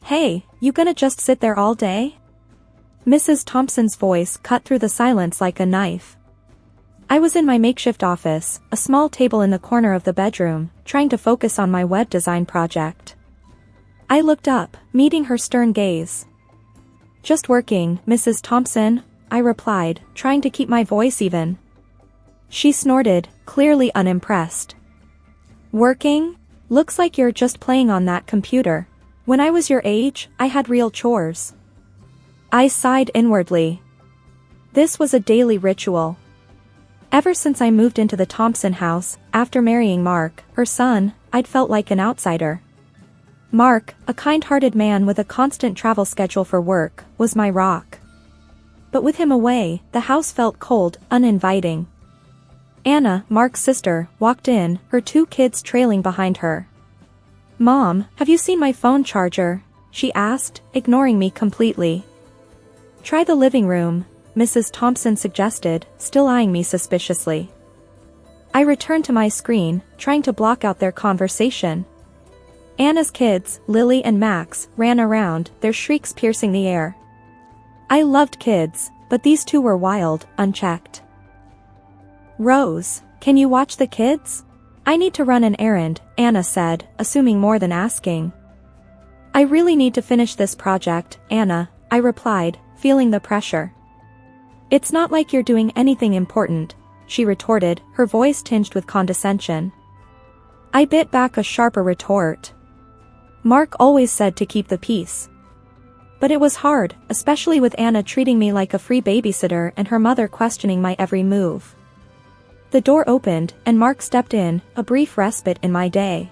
Hey, you gonna just sit there all day? Mrs. Thompson's voice cut through the silence like a knife. I was in my makeshift office, a small table in the corner of the bedroom, trying to focus on my web design project. I looked up, meeting her stern gaze. Just working, Mrs. Thompson, I replied, trying to keep my voice even. She snorted, clearly unimpressed. Working? Looks like you're just playing on that computer. When I was your age, I had real chores. I sighed inwardly. This was a daily ritual. Ever since I moved into the Thompson house, after marrying Mark, her son, I'd felt like an outsider. Mark, a kind-hearted man with a constant travel schedule for work, was my rock. But with him away, the house felt cold, uninviting. Anna, Mark's sister, walked in, her 2 kids trailing behind her. "Mom, have you seen my phone charger?" she asked, ignoring me completely. "Try the living room," Mrs. Thompson suggested, still eyeing me suspiciously. I returned to my screen, trying to block out their conversation. Anna's kids, Lily and Max, ran around, their shrieks piercing the air. I loved kids, but these 2 were wild, unchecked. "Rose, can you watch the kids? I need to run an errand," Anna said, assuming more than asking. "I really need to finish this project, Anna," I replied, feeling the pressure. "It's not like you're doing anything important," she retorted, her voice tinged with condescension. I bit back a sharper retort. Mark always said to keep the peace. But it was hard, especially with Anna treating me like a free babysitter and her mother questioning my every move. The door opened, and Mark stepped in, a brief respite in my day.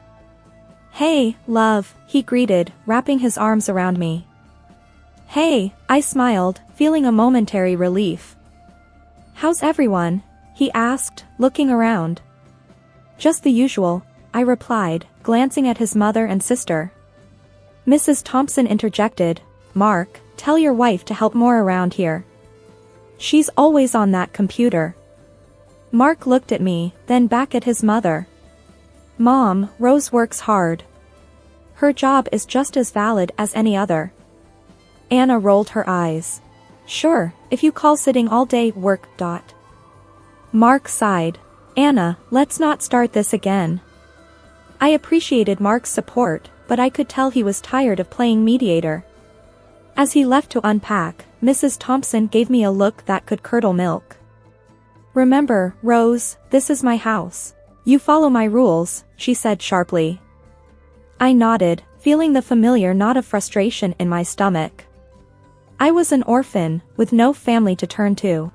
"Hey, love," he greeted, wrapping his arms around me. "Hey," I smiled, feeling a momentary relief. "How's everyone?" he asked, looking around. "Just the usual," I replied, glancing at his mother and sister. Mrs. Thompson interjected, "Mark, tell your wife to help more around here. She's always on that computer." Mark looked at me, then back at his mother. "Mom, Rose works hard. Her job is just as valid as any other." Anna rolled her eyes. "Sure, if you call sitting all day work. Mark sighed. "Anna, let's not start this again." I appreciated Mark's support, but I could tell he was tired of playing mediator. As he left to unpack, Mrs. Thompson gave me a look that could curdle milk. "Remember, Rose, this is my house. You follow my rules," she said sharply. I nodded, feeling the familiar knot of frustration in my stomach. I was an orphan, with no family to turn to.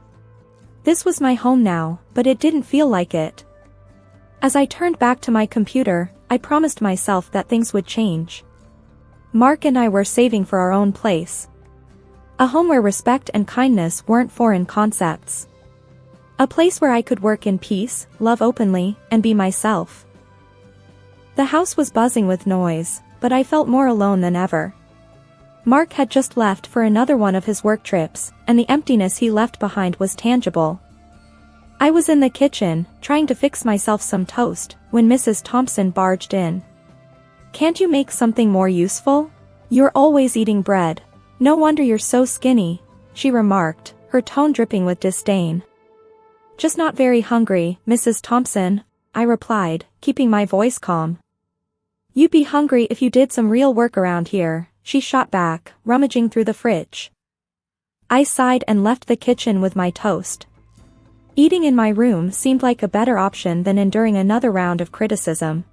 This was my home now, but it didn't feel like it. As I turned back to my computer, I promised myself that things would change. Mark and I were saving for our own place. A home where respect and kindness weren't foreign concepts. A place where I could work in peace, love openly, and be myself. The house was buzzing with noise, but I felt more alone than ever. Mark had just left for another one of his work trips, and the emptiness he left behind was tangible. I was in the kitchen, trying to fix myself some toast, when Mrs. Thompson barged in. "Can't you make something more useful? You're always eating bread. No wonder you're so skinny," she remarked, her tone dripping with disdain. "Just not very hungry, Mrs. Thompson," I replied, keeping my voice calm. "You'd be hungry if you did some real work around here," she shot back, rummaging through the fridge. I sighed and left the kitchen with my toast. Eating in my room seemed like a better option than enduring another round of criticism.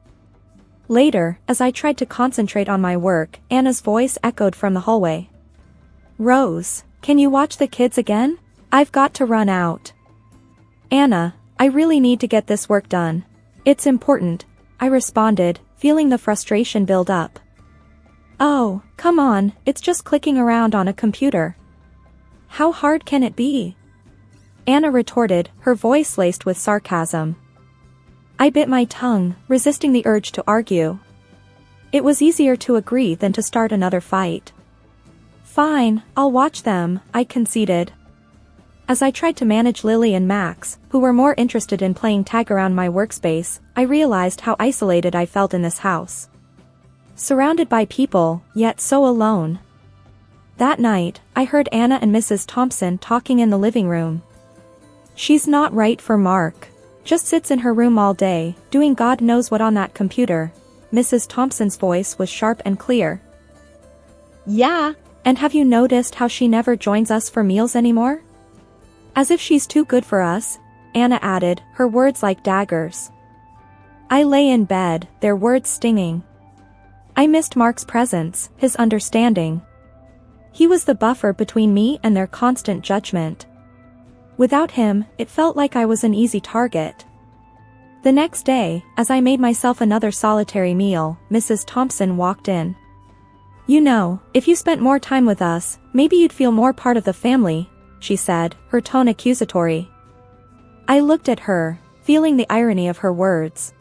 Later, as I tried to concentrate on my work, Anna's voice echoed from the hallway. "Rose, can you watch the kids again? I've got to run out." "Anna, I really need to get this work done. It's important," I responded, feeling the frustration build up. "Oh, come on, it's just clicking around on a computer. How hard can it be?" Anna retorted, her voice laced with sarcasm. I bit my tongue, resisting the urge to argue. It was easier to agree than to start another fight. "Fine, I'll watch them," I conceded. As I tried to manage Lily and Max, who were more interested in playing tag around my workspace, I realized how isolated I felt in this house. surrounded by people, yet so alone. That night, I heard Anna and Mrs. Thompson talking in the living room. "She's not right for Mark. Just sits in her room all day, doing God knows what on that computer." Mrs. Thompson's voice was sharp and clear. "Yeah, and have you noticed how she never joins us for meals anymore? As if she's too good for us," Anna added, her words like daggers. I lay in bed, their words stinging. I missed Mark's presence, his understanding. He was the buffer between me and their constant judgment. Without him, it felt like I was an easy target. The next day, as I made myself another solitary meal, Mrs. Thompson walked in. "You know, if you spent more time with us, maybe you'd feel more part of the family," she said, her tone accusatory. I looked at her, feeling the irony of her words.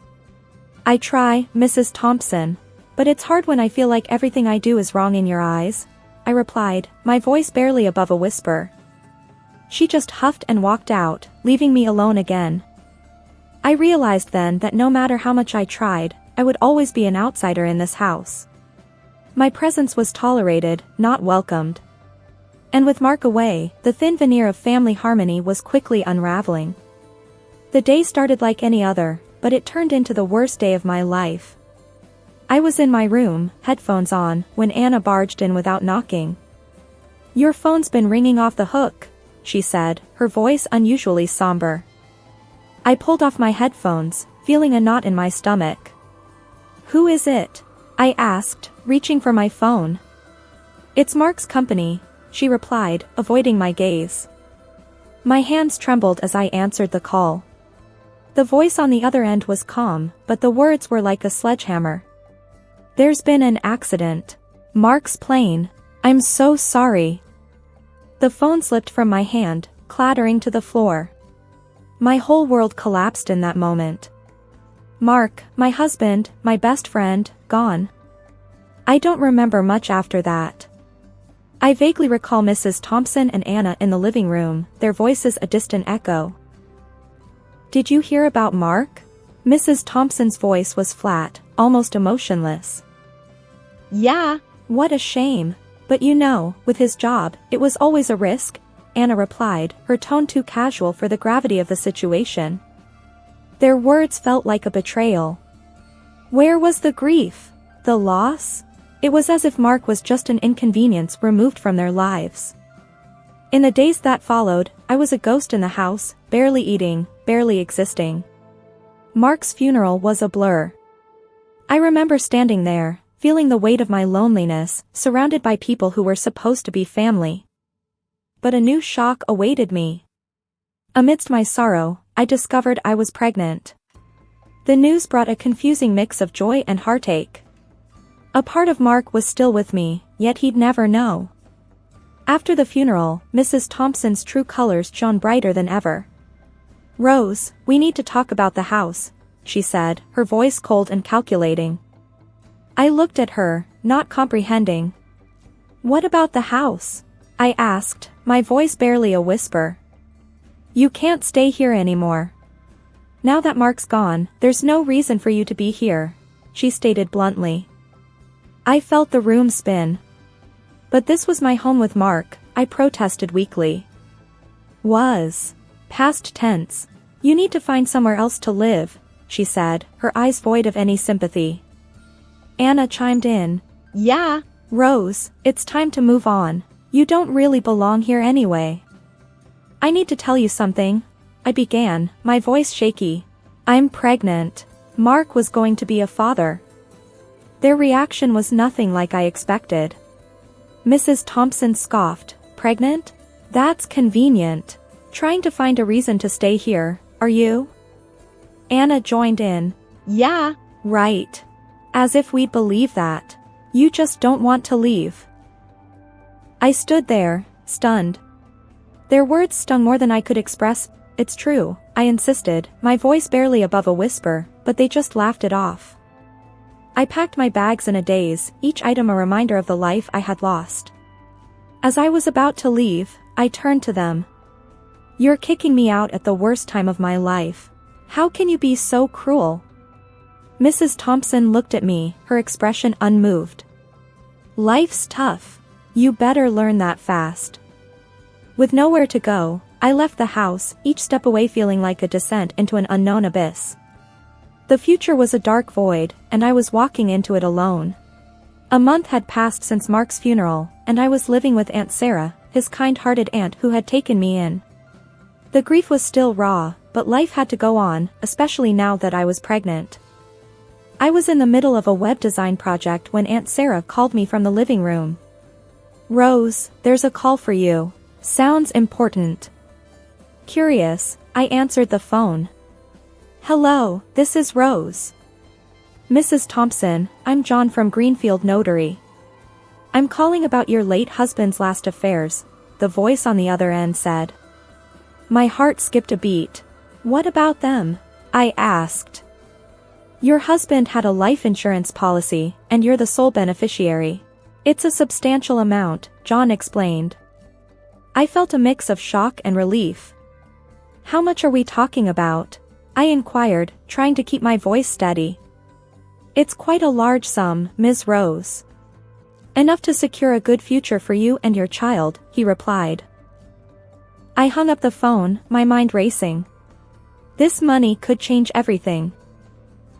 "I try, Mrs. Thompson, but it's hard when I feel like everything I do is wrong in your eyes," I replied, my voice barely above a whisper. She just huffed and walked out, leaving me alone again. I realized then that no matter how much I tried, I would always be an outsider in this house. My presence was tolerated, not welcomed. And with Mark away, the thin veneer of family harmony was quickly unraveling. The day started like any other, but it turned into the worst day of my life. I was in my room, headphones on, when Anna barged in without knocking. "Your phone's been ringing off the hook," she said, her voice unusually somber. I pulled off my headphones, feeling a knot in my stomach. "Who is it?" I asked, reaching for my phone. "It's Mark's company," she replied, avoiding my gaze. My hands trembled as I answered the call. The voice on the other end was calm, but the words were like a sledgehammer. "There's been an accident. Mark's plane. I'm so sorry." The phone slipped from my hand, clattering to the floor. My whole world collapsed in that moment. Mark, my husband, my best friend, gone. I don't remember much after that. I vaguely recall Mrs. Thompson and Anna in the living room, their voices a distant echo. "Did you hear about Mark?" Mrs. Thompson's voice was flat, almost emotionless. "Yeah, what a shame. But you know, with his job, it was always a risk," Anna replied, her tone too casual for the gravity of the situation. Their words felt like a betrayal. Where was the grief? The loss? It was as if Mark was just an inconvenience removed from their lives. In the days that followed, I was a ghost in the house, barely eating, barely existing. Mark's funeral was a blur. I remember standing there, feeling the weight of my loneliness, surrounded by people who were supposed to be family. But a new shock awaited me. Amidst my sorrow, I discovered I was pregnant. The news brought a confusing mix of joy and heartache. A part of Mark was still with me, yet he'd never know. After the funeral, Mrs. Thompson's true colors shone brighter than ever. "Rose, we need to talk about the house," she said, her voice cold and calculating. I looked at her, not comprehending. "What about the house?" I asked, my voice barely a whisper. "You can't stay here anymore. Now that Mark's gone, there's no reason for you to be here," she stated bluntly. I felt the room spin. "But this was my home with Mark," I protested weakly. "Was. Past tense. You need to find somewhere else to live," she said, her eyes void of any sympathy. Anna chimed in. "Yeah, Rose, it's time to move on. You don't really belong here anyway." "I need to tell you something," I began, my voice shaky. "I'm pregnant. Mark was going to be a father." Their reaction was nothing like I expected. Mrs. Thompson scoffed. "Pregnant? That's convenient. Trying to find a reason to stay here, are you?" Anna joined in. "Yeah, right. As if we'd believe that. You just don't want to leave." I stood there, stunned. Their words stung more than I could express. "It's true," I insisted, my voice barely above a whisper, but they just laughed it off. I packed my bags in a daze, each item a reminder of the life I had lost. As I was about to leave, I turned to them. "You're kicking me out at the worst time of my life. How can you be so cruel?" Mrs. Thompson looked at me, her expression unmoved. Life's tough. You better learn that fast. With nowhere to go, I left the house, each step away feeling like a descent into an unknown abyss. The future was a dark void, and I was walking into it alone. A month had passed since Mark's funeral, and I was living with Aunt Sarah, his kind-hearted aunt who had taken me in. The grief was still raw, but life had to go on, especially now that I was pregnant. I was in the middle of a web design project when Aunt Sarah called me from the living room. Rose, there's a call for you. Sounds important. Curious, I answered the phone. Hello, this is Rose. Mrs. Thompson, I'm John from Greenfield Notary. I'm calling about your late husband's last affairs, the voice on the other end said. My heart skipped a beat. What about them? I asked. Your husband had a life insurance policy, and you're the sole beneficiary. It's a substantial amount, John explained. I felt a mix of shock and relief. How much are we talking about? I inquired, trying to keep my voice steady. It's quite a large sum, Ms. Rose. Enough to secure a good future for you and your child, he replied. I hung up the phone, my mind racing. This money could change everything.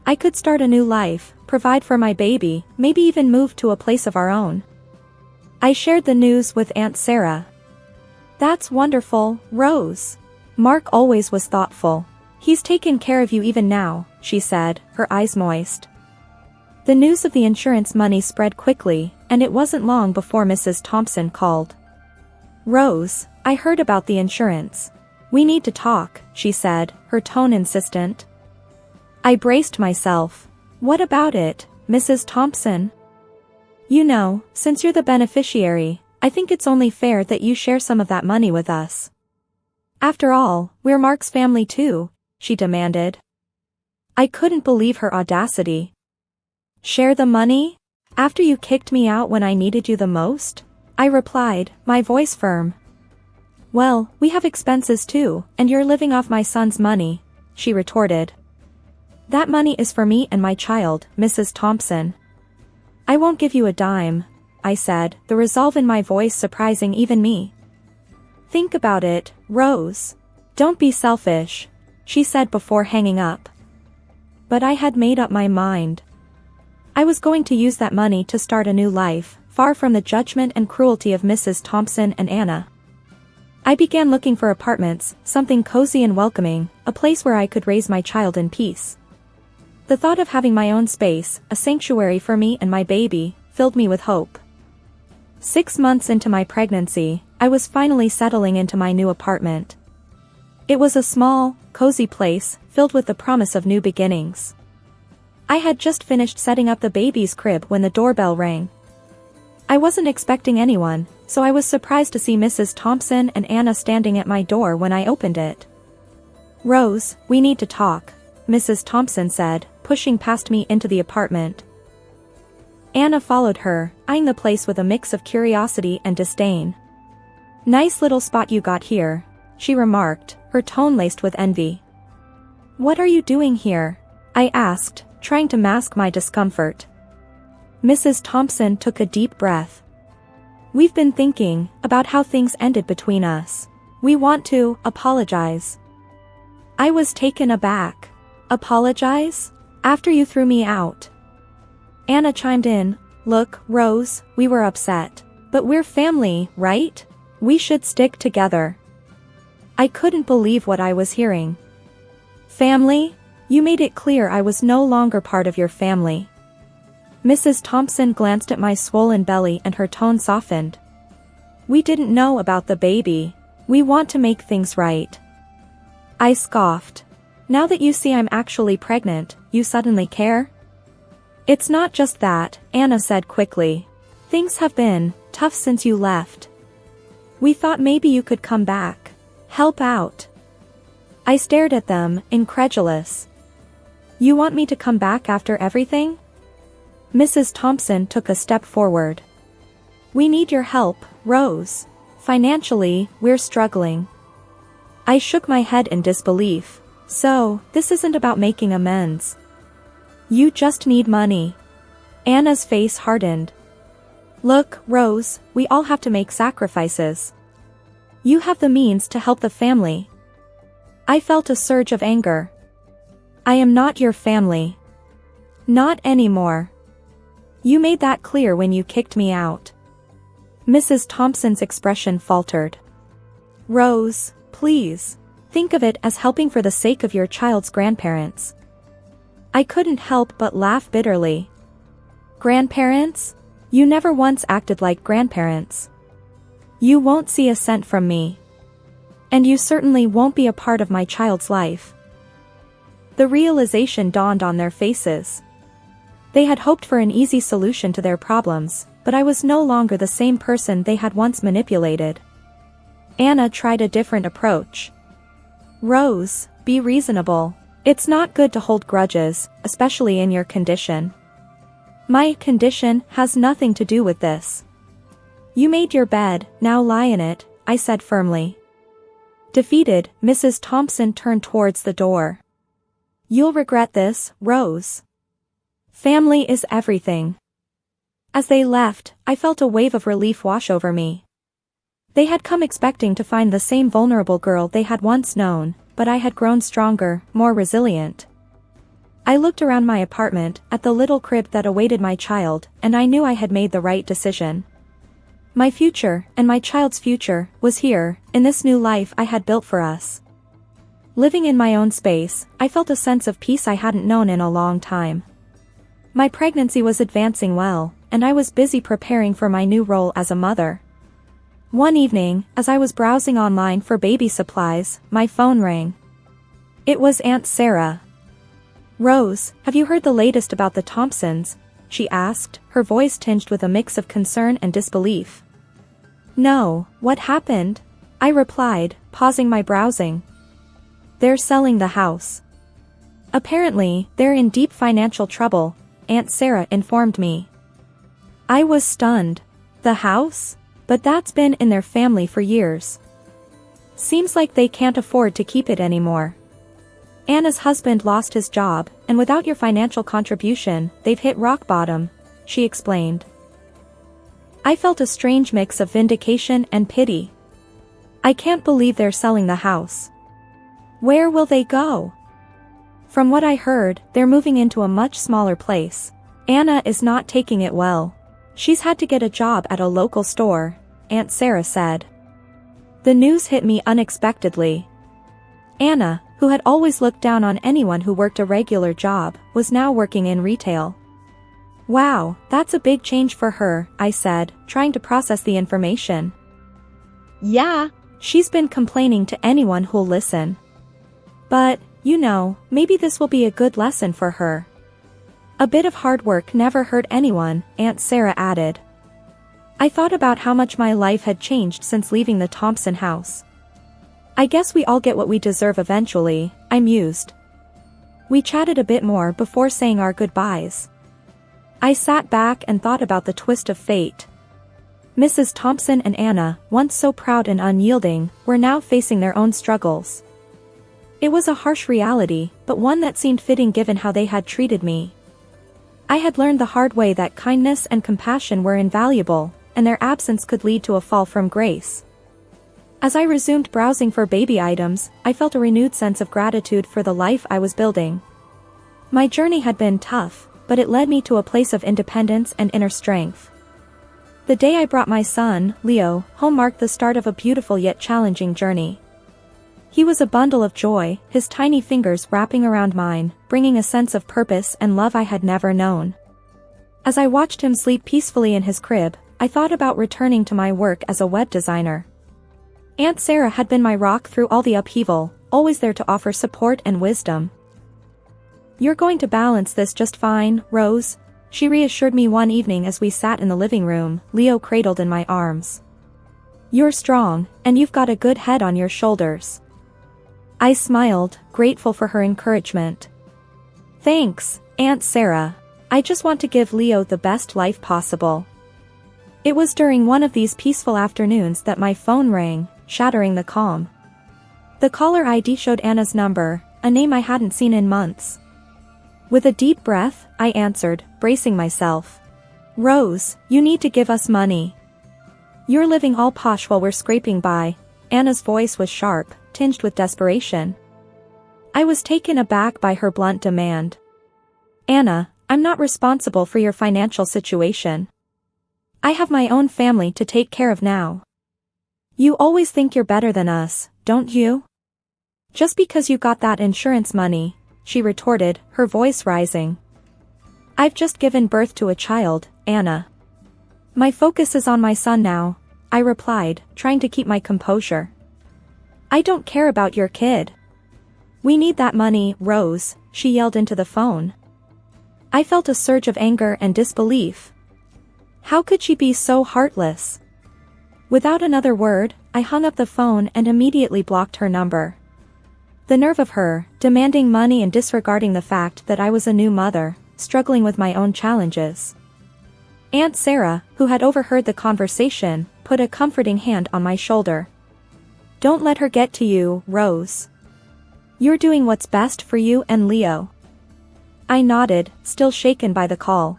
I could start a new life, provide for my baby, maybe even move to a place of our own. I shared the news with Aunt Sarah. That's wonderful, Rose. Mark always was thoughtful. He's taken care of you even now, she said, her eyes moist. The news of the insurance money spread quickly, and it wasn't long before Mrs. Thompson called. Rose, I heard about the insurance. We need to talk, she said, her tone insistent. I braced myself. What about it, Mrs. Thompson? You know, since you're the beneficiary, I think it's only fair that you share some of that money with us. After all, we're Mark's family too, she demanded. I couldn't believe her audacity. Share the money? After you kicked me out when I needed you the most? I replied, my voice firm. Well, we have expenses too, and you're living off my son's money, she retorted. That money is for me and my child, Mrs. Thompson. I won't give you a dime, I said, the resolve in my voice surprising even me. Think about it, Rose. Don't be selfish, she said before hanging up. But I had made up my mind. I was going to use that money to start a new life, far from the judgment and cruelty of Mrs. Thompson and Anna. I began looking for apartments, something cozy and welcoming, a place where I could raise my child in peace. The thought of having my own space, a sanctuary for me and my baby, filled me with hope. 6 months into my pregnancy, I was finally settling into my new apartment. It was a small, cozy place, filled with the promise of new beginnings. I had just finished setting up the baby's crib when the doorbell rang. I wasn't expecting anyone, so I was surprised to see Mrs. Thompson and Anna standing at my door when I opened it. Rose, we need to talk, Mrs. Thompson said, pushing past me into the apartment. Anna followed her, eyeing the place with a mix of curiosity and disdain. Nice little spot you got here, she remarked, her tone laced with envy. What are you doing here? I asked, trying to mask my discomfort. Mrs. Thompson took a deep breath. We've been thinking about how things ended between us. We want to apologize. I was taken aback. Apologize? After you threw me out? Anna chimed in, Look, Rose, we were upset. But we're family, right? We should stick together. I couldn't believe what I was hearing. Family? You made it clear I was no longer part of your family. Mrs. Thompson glanced at my swollen belly and her tone softened. We didn't know about the baby. We want to make things right. I scoffed. Now that you see I'm actually pregnant, you suddenly care? It's not just that, Anna said quickly. Things have been tough since you left. We thought maybe you could come back. Help out. I stared at them, incredulous. You want me to come back after everything? Mrs. Thompson took a step forward. We need your help, Rose. Financially, we're struggling. I shook my head in disbelief. So, this isn't about making amends. You just need money. Anna's face hardened. Look, Rose, we all have to make sacrifices. You have the means to help the family. I felt a surge of anger. I am not your family. Not anymore. You made that clear when you kicked me out. Mrs. Thompson's expression faltered. Rose, please. Think of it as helping for the sake of your child's grandparents. I couldn't help but laugh bitterly. Grandparents? You never once acted like grandparents. You won't see a cent from me. And you certainly won't be a part of my child's life. The realization dawned on their faces. They had hoped for an easy solution to their problems, but I was no longer the same person they had once manipulated. Anna tried a different approach. Rose, be reasonable. It's not good to hold grudges, especially in your condition. My condition has nothing to do with this. You made your bed, now lie in it, I said firmly. Defeated, Mrs. Thompson turned towards the door. You'll regret this, Rose. Family is everything. As they left, I felt a wave of relief wash over me. They had come expecting to find the same vulnerable girl they had once known, but I had grown stronger, more resilient. I looked around my apartment, at the little crib that awaited my child, and I knew I had made the right decision. My future, and my child's future, was here, in this new life I had built for us. Living in my own space, I felt a sense of peace I hadn't known in a long time. My pregnancy was advancing well, and I was busy preparing for my new role as a mother. One evening, as I was browsing online for baby supplies, my phone rang. It was Aunt Sarah. Rose, have you heard the latest about the Thompsons? She asked, her voice tinged with a mix of concern and disbelief. No, what happened? I replied, pausing my browsing. They're selling the house. Apparently, they're in deep financial trouble, Aunt Sarah informed me. I was stunned. The house? But that's been in their family for years. Seems like they can't afford to keep it anymore. Anna's husband lost his job, and without your financial contribution, they've hit rock bottom, she explained. I felt a strange mix of vindication and pity. I can't believe they're selling the house. Where will they go? From what I heard, they're moving into a much smaller place. Anna is not taking it well. She's had to get a job at a local store, Aunt Sarah said. The news hit me unexpectedly. Anna, who had always looked down on anyone who worked a regular job, was now working in retail. Wow, that's a big change for her, I said, trying to process the information. Yeah, she's been complaining to anyone who'll listen. But, you know, maybe this will be a good lesson for her. A bit of hard work never hurt anyone, Aunt Sarah added. I thought about how much my life had changed since leaving the Thompson house. I guess we all get what we deserve eventually, I mused. We chatted a bit more before saying our goodbyes. I sat back and thought about the twist of fate. Mrs. Thompson and Anna, once so proud and unyielding, were now facing their own struggles. It was a harsh reality, but one that seemed fitting given how they had treated me. I had learned the hard way that kindness and compassion were invaluable, and their absence could lead to a fall from grace. As I resumed browsing for baby items, I felt a renewed sense of gratitude for the life I was building. My journey had been tough, but it led me to a place of independence and inner strength. The day I brought my son, Leo, home marked the start of a beautiful yet challenging journey. He was a bundle of joy, his tiny fingers wrapping around mine, bringing a sense of purpose and love I had never known. As I watched him sleep peacefully in his crib, I thought about returning to my work as a web designer. Aunt Sarah had been my rock through all the upheaval, always there to offer support and wisdom. You're going to balance this just fine, Rose, she reassured me one evening as we sat in the living room, Leo cradled in my arms. You're strong, and you've got a good head on your shoulders. I smiled, grateful for her encouragement. Thanks, Aunt Sarah. I just want to give Leo the best life possible. It was during one of these peaceful afternoons that my phone rang, shattering the calm. The caller ID showed Anna's number, a name I hadn't seen in months. With a deep breath, I answered, bracing myself. Rose, you need to give us money. You're living all posh while we're scraping by. Anna's voice was sharp, tinged with desperation. I was taken aback by her blunt demand. Anna, I'm not responsible for your financial situation. I have my own family to take care of now. You always think you're better than us, don't you? Just because you got that insurance money, she retorted, her voice rising. I've just given birth to a child, Anna. My focus is on my son now, I replied, trying to keep my composure. I don't care about your kid. We need that money, Rose, she yelled into the phone. I felt a surge of anger and disbelief. How could she be so heartless? Without another word, I hung up the phone and immediately blocked her number. The nerve of her, demanding money and disregarding the fact that I was a new mother, struggling with my own challenges. Aunt Sarah, who had overheard the conversation, put a comforting hand on my shoulder. Don't let her get to you, Rose. You're doing what's best for you and Leo. I nodded, still shaken by the call.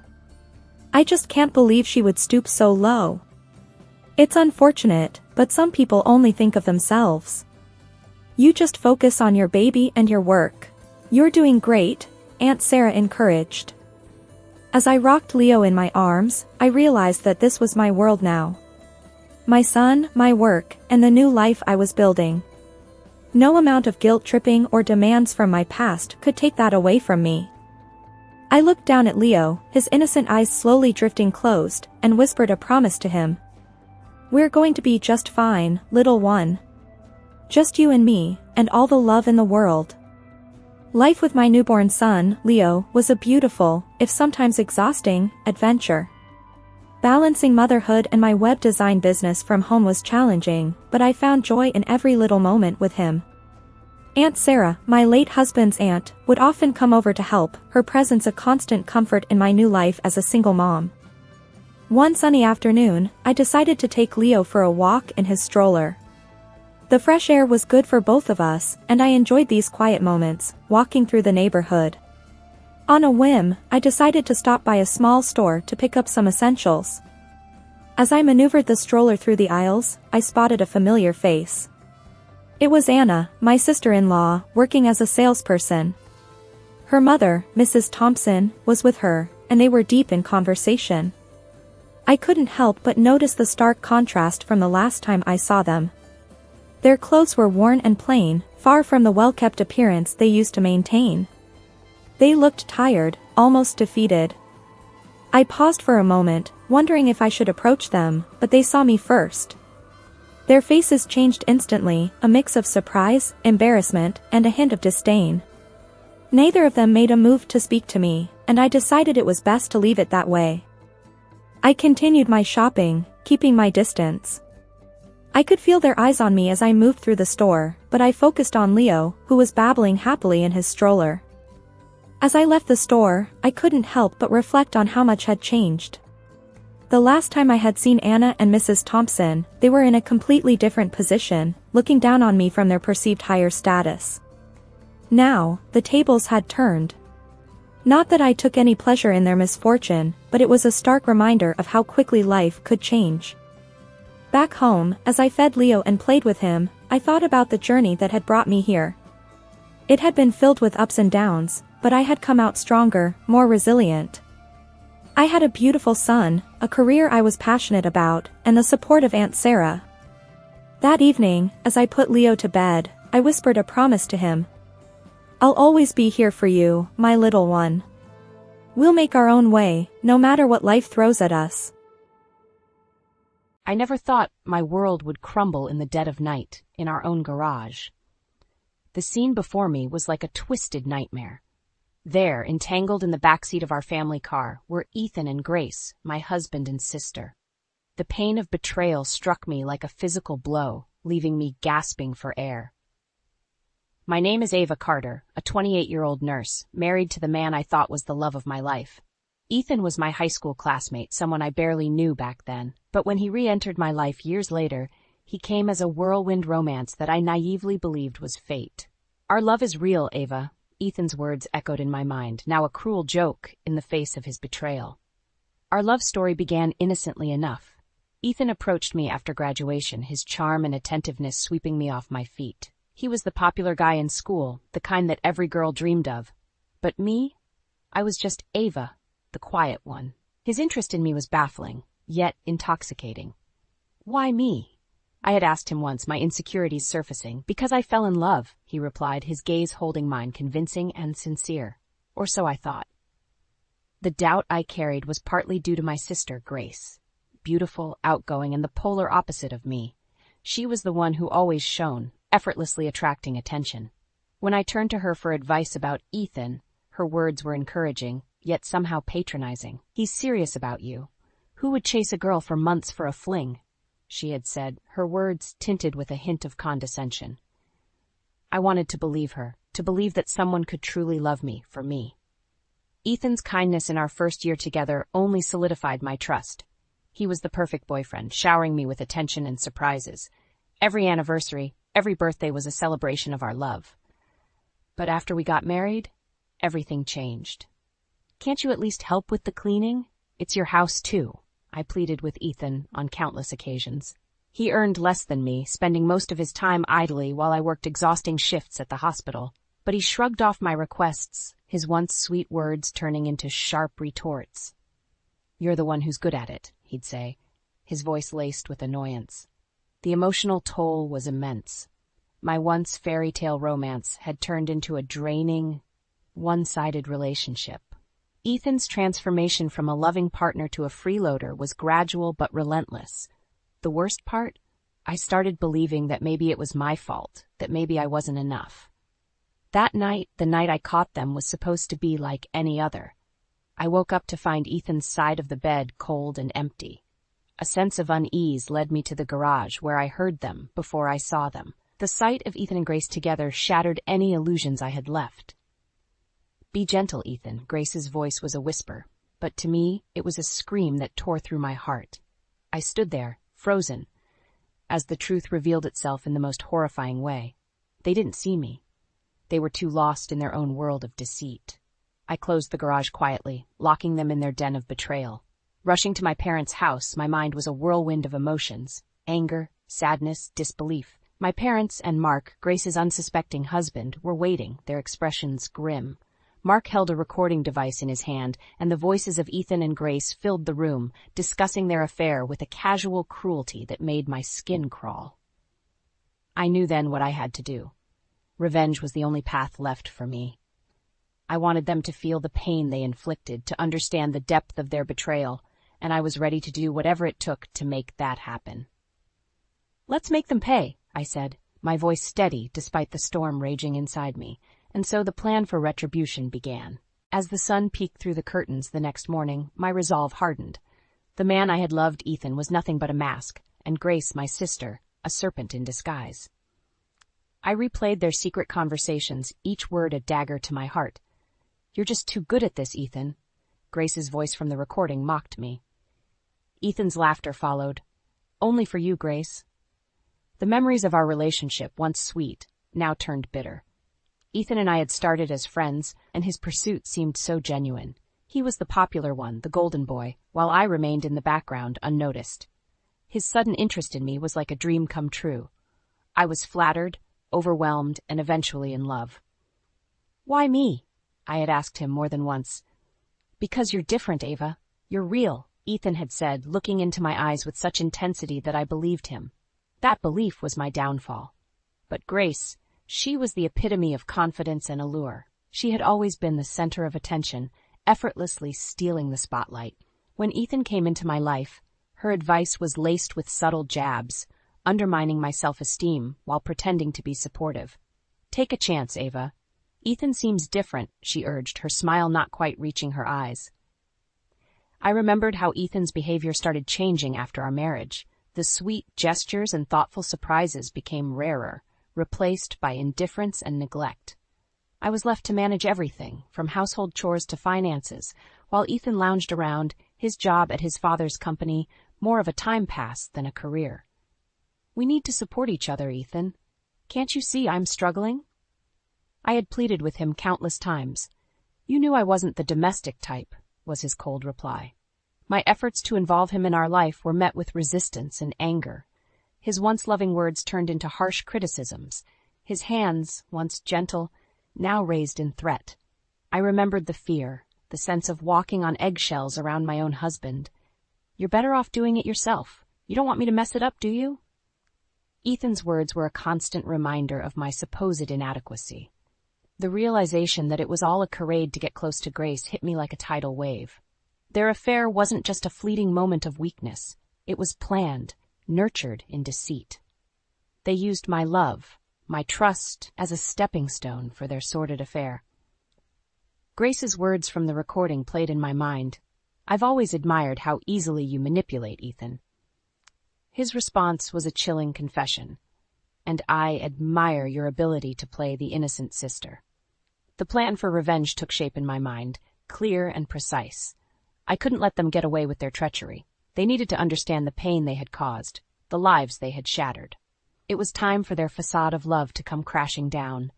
I just can't believe she would stoop so low. It's unfortunate, but some people only think of themselves. You just focus on your baby and your work. You're doing great, Aunt Sarah encouraged. As I rocked Leo in my arms, I realized that this was my world now. My son, my work, and the new life I was building. No amount of guilt-tripping or demands from my past could take that away from me. I looked down at Leo, his innocent eyes slowly drifting closed, and whispered a promise to him. We're going to be just fine, little one. Just you and me, and all the love in the world. Life with my newborn son, Leo, was a beautiful, if sometimes exhausting, adventure. Balancing motherhood and my web design business from home was challenging, but I found joy in every little moment with him. Aunt Sarah, my late husband's aunt, would often come over to help, her presence a constant comfort in my new life as a single mom. One sunny afternoon, I decided to take Leo for a walk in his stroller. The fresh air was good for both of us, and I enjoyed these quiet moments, walking through the neighborhood. On a whim, I decided to stop by a small store to pick up some essentials. As I maneuvered the stroller through the aisles, I spotted a familiar face. It was Anna, my sister-in-law, working as a salesperson. Her mother, Mrs. Thompson, was with her, and they were deep in conversation. I couldn't help but notice the stark contrast from the last time I saw them. Their clothes were worn and plain, far from the well-kept appearance they used to maintain. They looked tired, almost defeated. I paused for a moment, wondering if I should approach them, but they saw me first. Their faces changed instantly, a mix of surprise, embarrassment, and a hint of disdain. Neither of them made a move to speak to me, and I decided it was best to leave it that way. I continued my shopping, keeping my distance. I could feel their eyes on me as I moved through the store, but I focused on Leo, who was babbling happily in his stroller. As I left the store, I couldn't help but reflect on how much had changed. The last time I had seen Anna and Mrs. Thompson, they were in a completely different position, looking down on me from their perceived higher status. Now, the tables had turned. Not that I took any pleasure in their misfortune, but it was a stark reminder of how quickly life could change. Back home, as I fed Leo and played with him, I thought about the journey that had brought me here. It had been filled with ups and downs, but I had come out stronger, more resilient. I had a beautiful son, a career I was passionate about, and the support of Aunt Sarah. That evening, as I put Leo to bed, I whispered a promise to him. I'll always be here for you, my little one. We'll make our own way, no matter what life throws at us. I never thought my world would crumble in the dead of night, in our own garage. The scene before me was like a twisted nightmare. There, entangled in the backseat of our family car, were Ethan and Grace, my husband and sister. The pain of betrayal struck me like a physical blow, leaving me gasping for air. My name is Ava Carter, a 28-year-old nurse, married to the man I thought was the love of my life. Ethan was my high school classmate, someone I barely knew back then, but when he re-entered my life years later, he came as a whirlwind romance that I naively believed was fate. Our love is real, Ava. Ethan's words echoed in my mind, now a cruel joke in the face of his betrayal. Our love story began innocently enough. Ethan approached me after graduation, his charm and attentiveness sweeping me off my feet. He was the popular guy in school, the kind that every girl dreamed of. But me? I was just Ava, the quiet one. His interest in me was baffling, yet intoxicating. Why me? I had asked him once, my insecurities surfacing. Because I fell in love, he replied, his gaze holding mine, convincing and sincere. Or so I thought. The doubt I carried was partly due to my sister, Grace. Beautiful, outgoing, and the polar opposite of me. She was the one who always shone, effortlessly attracting attention. When I turned to her for advice about Ethan, her words were encouraging, yet somehow patronizing. He's serious about you. Who would chase a girl for months for a fling? She had said, her words tinted with a hint of condescension. I wanted to believe her, to believe that someone could truly love me for me. Ethan's kindness in our first year together only solidified my trust. He was the perfect boyfriend, showering me with attention and surprises. Every anniversary, every birthday was a celebration of our love. But after we got married, everything changed. Can't you at least help with the cleaning? It's your house too, I pleaded with Ethan on countless occasions. He earned less than me, spending most of his time idly while I worked exhausting shifts at the hospital. But he shrugged off my requests, his once sweet words turning into sharp retorts. You're the one who's good at it, he'd say, his voice laced with annoyance. The emotional toll was immense. My once fairy tale romance had turned into a draining, one-sided relationship. Ethan's transformation from a loving partner to a freeloader was gradual but relentless. The worst part? I started believing that maybe it was my fault, that maybe I wasn't enough. That night, the night I caught them, was supposed to be like any other. I woke up to find Ethan's side of the bed cold and empty. A sense of unease led me to the garage, where I heard them before I saw them. The sight of Ethan and Grace together shattered any illusions I had left. Be gentle, Ethan. Grace's voice was a whisper, but to me it was a scream that tore through my heart. I stood there, frozen, as the truth revealed itself in the most horrifying way. They didn't see me. They were too lost in their own world of deceit. I closed the garage quietly, locking them in their den of betrayal. Rushing to my parents' house, my mind was a whirlwind of emotions: anger, sadness, disbelief. My parents and Mark, Grace's unsuspecting husband, were waiting, their expressions grim. Mark held a recording device in his hand, and the voices of Ethan and Grace filled the room, discussing their affair with a casual cruelty that made my skin crawl. I knew then what I had to do. Revenge was the only path left for me. I wanted them to feel the pain they inflicted, to understand the depth of their betrayal, and I was ready to do whatever it took to make that happen. Let's make them pay, I said, my voice steady despite the storm raging inside me, and so the plan for retribution began. As the sun peeked through the curtains the next morning, my resolve hardened. The man I had loved, Ethan, was nothing but a mask, and Grace, my sister, a serpent in disguise. I replayed their secret conversations, each word a dagger to my heart. You're just too good at this, Ethan. Grace's voice from the recording mocked me. Ethan's laughter followed. Only for you, Grace. The memories of our relationship, once sweet, now turned bitter. Ethan and I had started as friends, and his pursuit seemed so genuine. He was the popular one, the golden boy, while I remained in the background, unnoticed. His sudden interest in me was like a dream come true. I was flattered, overwhelmed, and eventually in love. Why me? I had asked him more than once. Because you're different, Ava. You're real, Ethan had said, looking into my eyes with such intensity that I believed him. That belief was my downfall. But Grace, she was the epitome of confidence and allure. She had always been the center of attention, effortlessly stealing the spotlight. When Ethan came into my life, her advice was laced with subtle jabs, undermining my self-esteem while pretending to be supportive. Take a chance, Ava. Ethan seems different, she urged, her smile not quite reaching her eyes. I remembered how Ethan's behavior started changing after our marriage. The sweet gestures and thoughtful surprises became rarer, replaced by indifference and neglect. I was left to manage everything, from household chores to finances, while Ethan lounged around, his job at his father's company more of a time pass than a career. We need to support each other, Ethan. Can't you see I'm struggling? I had pleaded with him countless times. "You knew I wasn't the domestic type," was his cold reply. My efforts to involve him in our life were met with resistance and anger. His once loving words turned into harsh criticisms. His hands, once gentle, now raised in threat. I remembered the fear, the sense of walking on eggshells around my own husband. "You're better off doing it yourself. You don't want me to mess it up, do you?" Ethan's words were a constant reminder of my supposed inadequacy. The realization that it was all a charade to get close to Grace hit me like a tidal wave. Their affair wasn't just a fleeting moment of weakness. It was planned, nurtured in deceit. They used my love, my trust, as a stepping stone for their sordid affair. Grace's words from the recording played in my mind. "I've always admired how easily you manipulate, Ethan." His response was a chilling confession. "And I admire your ability to play the innocent sister." The plan for revenge took shape in my mind, clear and precise. I couldn't let them get away with their treachery. They needed to understand the pain they had caused, the lives they had shattered. It was time for their facade of love to come crashing down.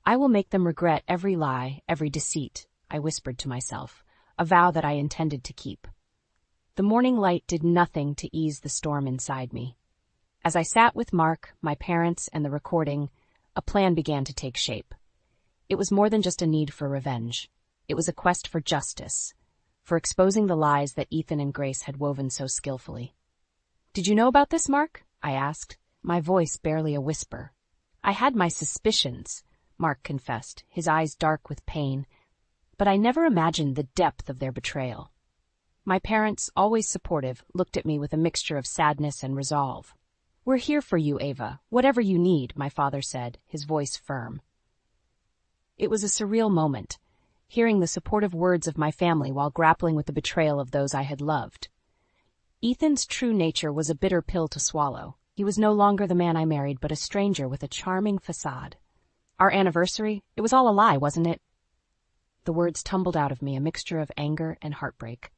"I will make them regret every lie, every deceit," I whispered to myself, a vow that I intended to keep. The morning light did nothing to ease the storm inside me. As I sat with Mark, my parents, and the recording, a plan began to take shape. It was more than just a need for revenge. It was a quest for justice, for exposing the lies that Ethan and Grace had woven so skillfully. "Did you know about this, Mark?" I asked, my voice barely a whisper. "I had my suspicions," Mark confessed, his eyes dark with pain, "but I never imagined the depth of their betrayal." My parents, always supportive, looked at me with a mixture of sadness and resolve. "We're here for you, Ava, whatever you need," my father said, his voice firm. It was a surreal moment, hearing the supportive words of my family while grappling with the betrayal of those I had loved. Ethan's true nature was a bitter pill to swallow. He was no longer the man I married, but a stranger with a charming facade. "Our anniversary? It was all a lie, wasn't it?" The words tumbled out of me, a mixture of anger and heartbreak.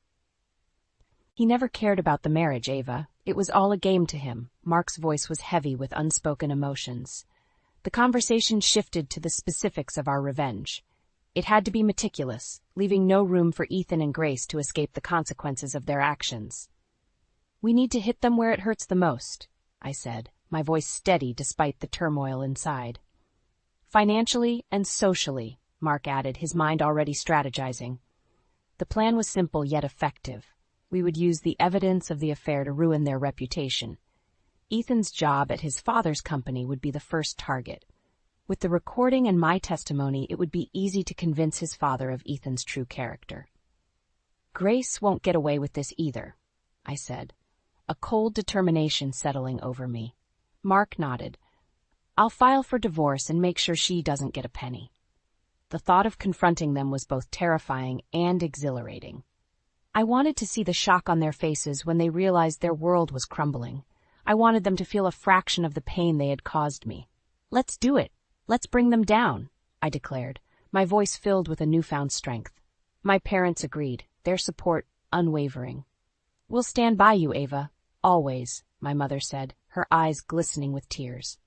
"He never cared about the marriage, Ava. It was all a game to him." Mark's voice was heavy with unspoken emotions. The conversation shifted to the specifics of our revenge. It had to be meticulous, leaving no room for Ethan and Grace to escape the consequences of their actions. "We need to hit them where it hurts the most," I said, my voice steady despite the turmoil inside. "Financially and socially," Mark added, his mind already strategizing. The plan was simple yet effective. We would use the evidence of the affair to ruin their reputation. Ethan's job at his father's company would be the first target. With the recording and my testimony, it would be easy to convince his father of Ethan's true character. "Grace won't get away with this either," I said, a cold determination settling over me. Mark nodded. "I'll file for divorce and make sure she doesn't get a penny." The thought of confronting them was both terrifying and exhilarating. I wanted to see the shock on their faces when they realized their world was crumbling. I wanted them to feel a fraction of the pain they had caused me. "Let's do it. Let's bring them down," I declared, my voice filled with a newfound strength. My parents agreed, their support unwavering. "We'll stand by you, Ava. Always," my mother said, her eyes glistening with tears.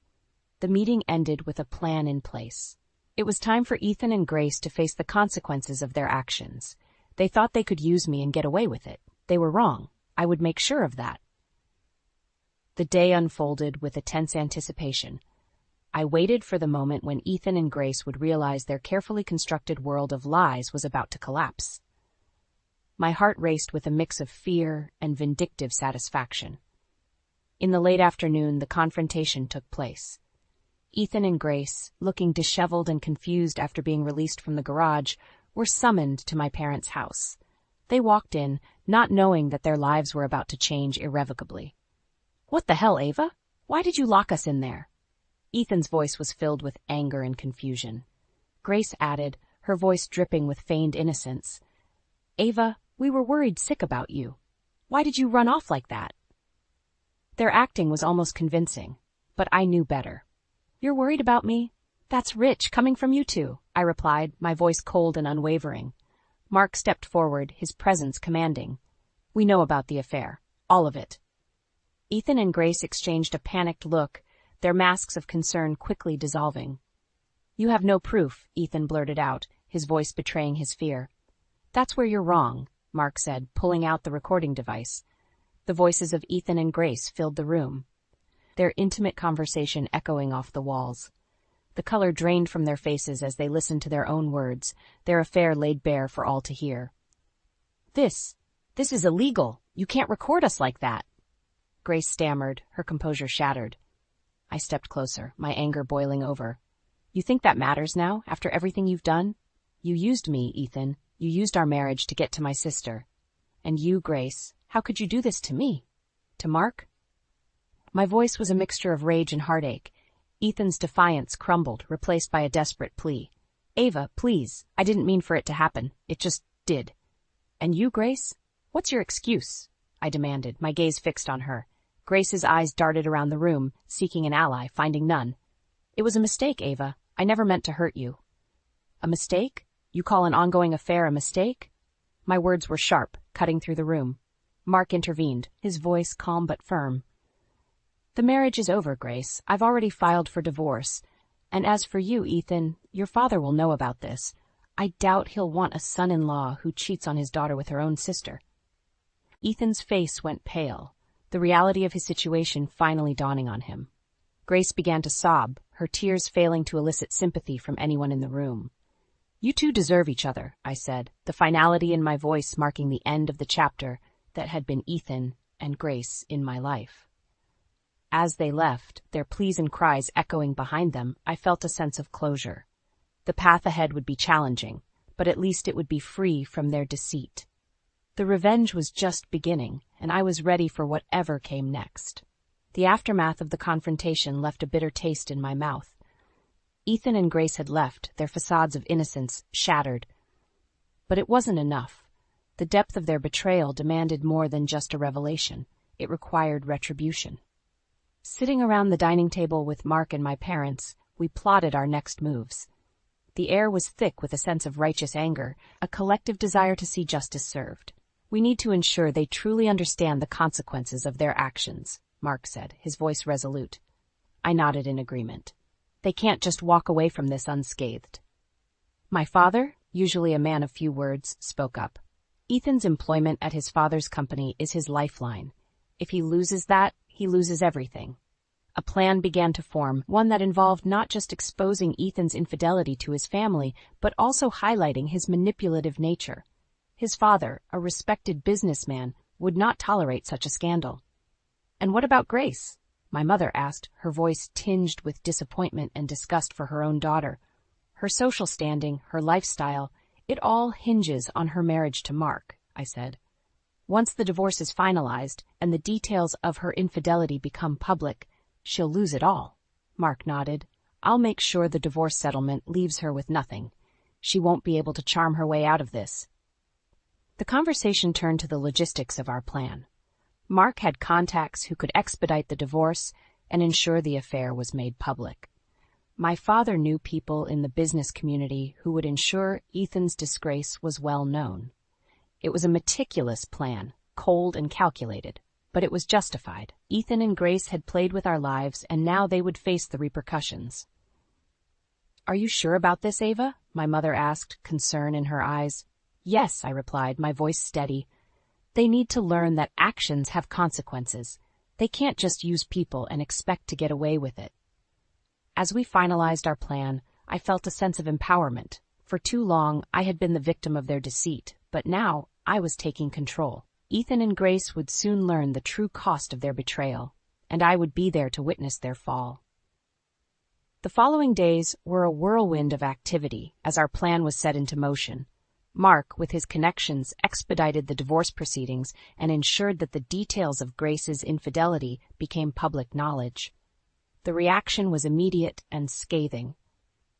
The meeting ended with a plan in place. It was time for Ethan and Grace to face the consequences of their actions. They thought they could use me and get away with it. They were wrong. I would make sure of that. The day unfolded with a tense anticipation. I waited for the moment when Ethan and Grace would realize their carefully constructed world of lies was about to collapse. My heart raced with a mix of fear and vindictive satisfaction. In the late afternoon, the confrontation took place. Ethan and Grace, looking disheveled and confused after being released from the garage, were summoned to my parents' house. They walked in, not knowing that their lives were about to change irrevocably. "What the hell, Ava? Why did you lock us in there?" Ethan's voice was filled with anger and confusion. Grace added, her voice dripping with feigned innocence, "Ava, we were worried sick about you. Why did you run off like that?" Their acting was almost convincing, but I knew better. "You're worried about me? That's rich, coming from you two," I replied, my voice cold and unwavering. Mark stepped forward, his presence commanding. "We know about the affair. All of it." Ethan and Grace exchanged a panicked look, their masks of concern quickly dissolving. You have no proof, Ethan blurted out, his voice betraying his fear. That's where you're wrong, Mark said, pulling out the recording device. The voices of Ethan and Grace filled the room, their intimate conversation echoing off the walls. The color drained from their faces as they listened to their own words, their affair laid bare for all to hear. This is illegal. You can't record us like that. Grace stammered, her composure shattered. I stepped closer, my anger boiling over. You think that matters now, after everything you've done? You used me, Ethan. You used our marriage to get to my sister. And you, Grace, how could you do this to me? To Mark? My voice was a mixture of rage and heartache. Ethan's defiance crumbled, replaced by a desperate plea. Ava, please, I didn't mean for it to happen. It just did. And you, Grace? What's your excuse? I demanded, my gaze fixed on her. Grace's eyes darted around the room, seeking an ally, finding none. It was a mistake, Ava. I never meant to hurt you. A mistake? You call an ongoing affair a mistake? My words were sharp, cutting through the room. Mark intervened, his voice calm but firm. The marriage is over, Grace. I've already filed for divorce. And as for you, Ethan, your father will know about this. I doubt he'll want a son-in-law who cheats on his daughter with her own sister. Ethan's face went pale, the reality of his situation finally dawning on him. Grace began to sob, her tears failing to elicit sympathy from anyone in the room. You two deserve each other, I said, the finality in my voice marking the end of the chapter that had been Ethan and Grace in my life. As they left, their pleas and cries echoing behind them, I felt a sense of closure. The path ahead would be challenging, but at least it would be free from their deceit. The revenge was just beginning, and I was ready for whatever came next. The aftermath of the confrontation left a bitter taste in my mouth. Ethan and Grace had left, their facades of innocence shattered. But it wasn't enough. The depth of their betrayal demanded more than just a revelation. It required retribution. Sitting around the dining table with Mark and my parents, we plotted our next moves. The air was thick with a sense of righteous anger, a collective desire to see justice served. We need to ensure they truly understand the consequences of their actions, Mark said, his voice resolute. I nodded in agreement. They can't just walk away from this unscathed. My father, usually a man of few words, spoke up. Ethan's employment at his father's company is his lifeline. If he loses that, he loses everything. A plan began to form, one that involved not just exposing Ethan's infidelity to his family, but also highlighting his manipulative nature. His father, a respected businessman, would not tolerate such a scandal. And what about Grace? My mother asked, her voice tinged with disappointment and disgust for her own daughter. Her social standing, her lifestyle, it all hinges on her marriage to Mark, I said. Once the divorce is finalized and the details of her infidelity become public, she'll lose it all. Mark nodded. I'll make sure the divorce settlement leaves her with nothing. She won't be able to charm her way out of this. The conversation turned to the logistics of our plan. Mark had contacts who could expedite the divorce and ensure the affair was made public. My father knew people in the business community who would ensure Ethan's disgrace was well known. It was a meticulous plan, cold and calculated, but it was justified. Ethan and Grace had played with our lives, and now they would face the repercussions. Are you sure about this, Ava? My mother asked, concern in her eyes. Yes, I replied, my voice steady. They need to learn that actions have consequences. They can't just use people and expect to get away with it. As we finalized our plan, I felt a sense of empowerment. For too long, I had been the victim of their deceit, but now I was taking control. Ethan and Grace would soon learn the true cost of their betrayal, and I would be there to witness their fall. The following days were a whirlwind of activity as our plan was set into motion. Mark, with his connections, expedited the divorce proceedings and ensured that the details of Grace's infidelity became public knowledge. The reaction was immediate and scathing.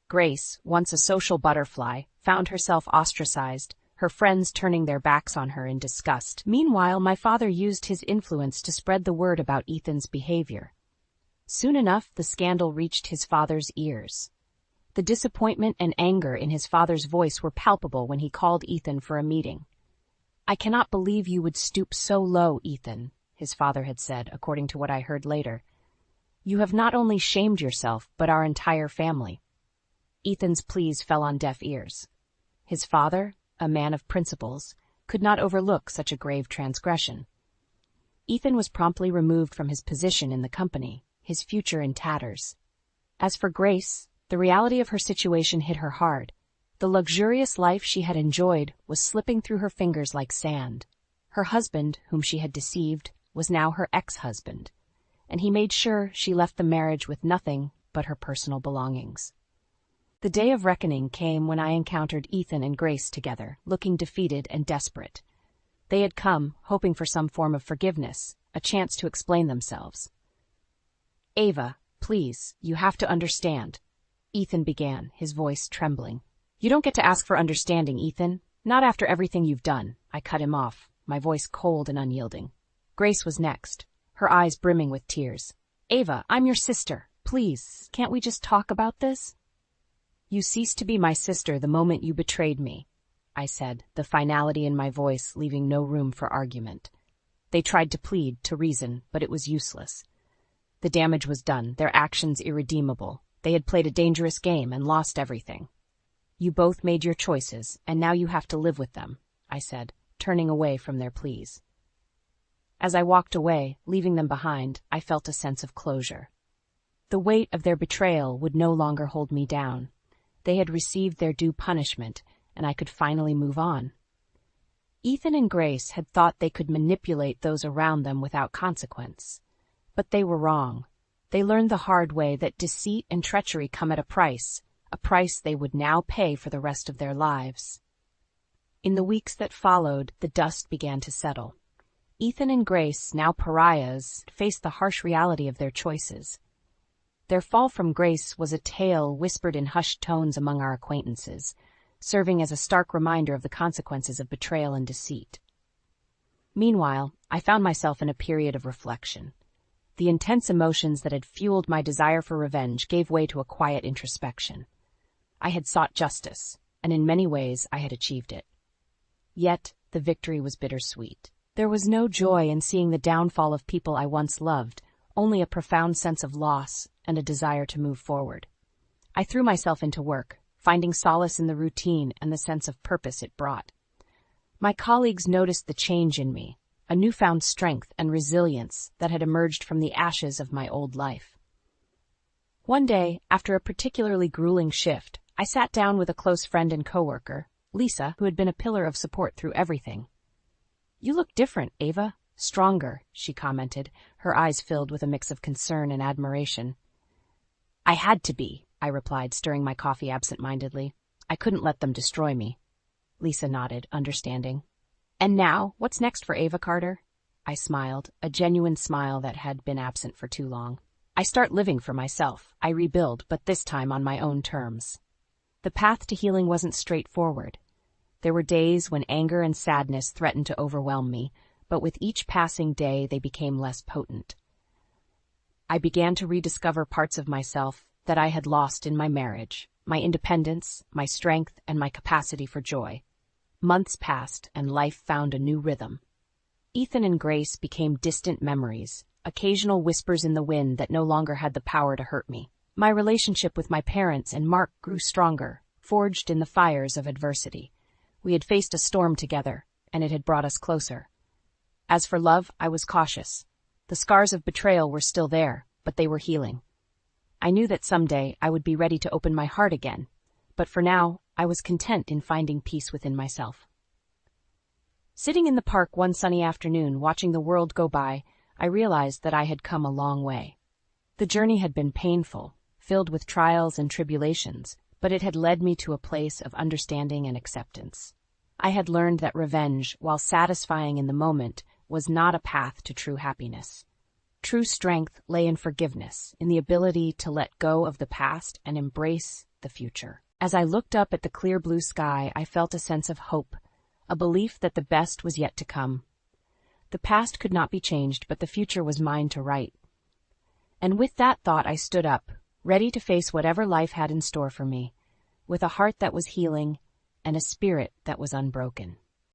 Grace, once a social butterfly, found herself ostracized, her friends turning their backs on her in disgust. Meanwhile, my father used his influence to spread the word about Ethan's behavior. Soon enough, the scandal reached his father's ears. The disappointment and anger in his father's voice were palpable when he called Ethan for a meeting. I cannot believe you would stoop so low, Ethan, his father had said, according to what I heard later. You have not only shamed yourself, but our entire family. Ethan's pleas fell on deaf ears. His father, a man of principles, could not overlook such a grave transgression. Ethan was promptly removed from his position in the company, his future in tatters. As for Grace, the reality of her situation hit her hard. The luxurious life she had enjoyed was slipping through her fingers like sand. Her husband, whom she had deceived, was now her ex-husband, and he made sure she left the marriage with nothing but her personal belongings. The day of reckoning came when I encountered Ethan and Grace together, looking defeated and desperate. They had come, hoping for some form of forgiveness, a chance to explain themselves. "Ava, please, you have to understand," Ethan began, his voice trembling. "You don't get to ask for understanding, Ethan. Not after everything you've done," I cut him off, my voice cold and unyielding. Grace was next, her eyes brimming with tears. "Ava, I'm your sister. Please, can't we just talk about this?" "You ceased to be my sister the moment you betrayed me," I said, the finality in my voice leaving no room for argument. They tried to plead, to reason, but it was useless. The damage was done, their actions irredeemable. They had played a dangerous game and lost everything. "You both made your choices, and now you have to live with them," I said, turning away from their pleas. As I walked away, leaving them behind, I felt a sense of closure. The weight of their betrayal would no longer hold me down. They had received their due punishment, and I could finally move on. Ethan and Grace had thought they could manipulate those around them without consequence. But they were wrong. They learned the hard way that deceit and treachery come at a price they would now pay for the rest of their lives. In the weeks that followed, the dust began to settle. Ethan and Grace, now pariahs, faced the harsh reality of their choices. Their fall from grace was a tale whispered in hushed tones among our acquaintances, serving as a stark reminder of the consequences of betrayal and deceit. Meanwhile, I found myself in a period of reflection. The intense emotions that had fueled my desire for revenge gave way to a quiet introspection. I had sought justice, and in many ways I had achieved it. Yet, the victory was bittersweet. There was no joy in seeing the downfall of people I once loved, only a profound sense of loss and a desire to move forward. I threw myself into work, finding solace in the routine and the sense of purpose it brought. My colleagues noticed the change in me, a newfound strength and resilience that had emerged from the ashes of my old life. One day, after a particularly grueling shift, I sat down with a close friend and coworker, Lisa, who had been a pillar of support through everything. "You look different, Ava. Stronger," she commented, her eyes filled with a mix of concern and admiration. "I had to be," I replied, stirring my coffee absent-mindedly. "I couldn't let them destroy me." Lisa nodded, understanding. "And now, what's next for Ava Carter?" I smiled, a genuine smile that had been absent for too long. "I start living for myself. I rebuild, but this time on my own terms." The path to healing wasn't straightforward. There were days when anger and sadness threatened to overwhelm me, but with each passing day they became less potent. I began to rediscover parts of myself that I had lost in my marriage, my independence, my strength, and my capacity for joy. Months passed, and life found a new rhythm. Ethan and Grace became distant memories, occasional whispers in the wind that no longer had the power to hurt me. My relationship with my parents and Mark grew stronger, forged in the fires of adversity. We had faced a storm together, and it had brought us closer. As for love, I was cautious. The scars of betrayal were still there, but they were healing. I knew that someday I would be ready to open my heart again, but for now, I was content in finding peace within myself. Sitting in the park one sunny afternoon, watching the world go by, I realized that I had come a long way. The journey had been painful, filled with trials and tribulations, but it had led me to a place of understanding and acceptance. I had learned that revenge, while satisfying in the moment, was not a path to true happiness. True strength lay in forgiveness, in the ability to let go of the past and embrace the future. As I looked up at the clear blue sky, I felt a sense of hope, a belief that the best was yet to come. The past could not be changed, but the future was mine to write. And with that thought, I stood up, ready to face whatever life had in store for me, with a heart that was healing and a spirit that was unbroken.